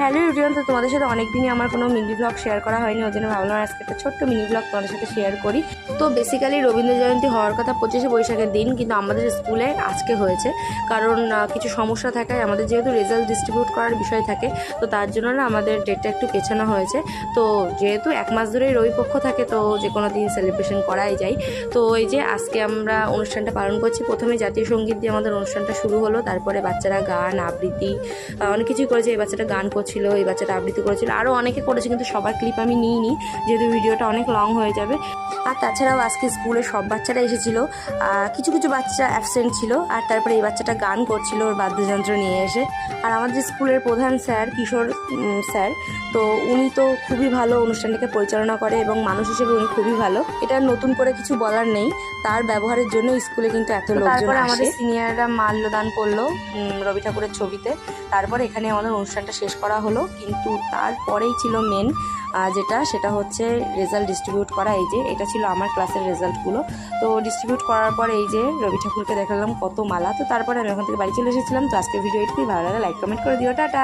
Hello everyone, তো তোমাদের সাথে অনেকদিনই আমার কোনো মিনি ব্লগ শেয়ার করা হয়নি, ওই জন্য ভাবলাম আজকে একটা ছোট্ট মিনি ব্লগ তোমাদের সাথে শেয়ার করি। তো বেসিক্যালি রবীন্দ্র জয়ন্তী হওয়ার কথা 25শে বৈশাখের দিন, কিন্তু আমাদের স্কুলে আজকে হয়েছে। কারণ কিছু সমস্যা থাকায় আমাদের যেহেতু রেজাল্ট ডিস্ট্রিবিউট করার বিষয় থাকে, তো তার জন্য না আমাদের ডেটটা একটু পেছানো হয়েছে। তো যেহেতু এক মাস ধরেই রবিপক্ষ থাকে, তো যে কোনো দিন সেলিব্রেশন করাই যায়। তো এই যে আজকে আমরা অনুষ্ঠানটা পালন করছি। প্রথমে জাতীয় সঙ্গীত দিয়ে আমাদের অনুষ্ঠানটা শুরু হলো, তারপরে বাচ্চারা গান আবৃত্তি অনেক কিছুই করেছে। এই বাচ্চাটা গান করছিল, এই বাচ্চাটা আবৃত্তি করেছিল, আরও অনেকে করেছে, কিন্তু সবার ক্লিপ আমি নিইনি যেহেতু ভিডিওটা অনেক লং হয়ে যাবে। আর তাছাড়াও আজকে স্কুলে সব বাচ্চারা এসেছিল, কিছু কিছু বাচ্চা অ্যাবসেন্ট ছিল। আর তারপরে এই বাচ্চাটা গান করছিল ওর বাদ্যযন্ত্র নিয়ে এসে। আর আমাদের স্কুলের প্রধান স্যার কিশোর স্যার, তো উনি তো খুবই ভালো অনুষ্ঠানটাকে পরিচালনা করে এবং মানুষ হিসেবে উনি খুবই ভালো। এটা নতুন করে কিছু বলার নেই, তার ব্যবহারের জন্য স্কুলে কিন্তু এত লোকজন আসে। তারপরে আমাদের সিনিয়ররা মাল্যদান করলো রবি ঠাকুরের ছবিতে। তারপরে এখানে আমাদের অনুষ্ঠানটা শেষ করা হলো, কিন্তু তারপরেই ছিল মেন সেটা হচ্ছে রেজাল্ট ডিস্ট্রিবিউট করা। এই যে এটা ছিল আমার ক্লাসের রেজাল্টগুলো। তো ডিস্ট্রিবিউট করার পরে এই যে রবি ঠাকুরকে দেখালাম কত মালা। তো তারপরে আমি ওখান থেকে বাড়ি চলে এসেছিলাম। তো আজকের ভিডিও একটুই ভালো লাগে, লাইক কমেন্ট করে দিও, টাটা।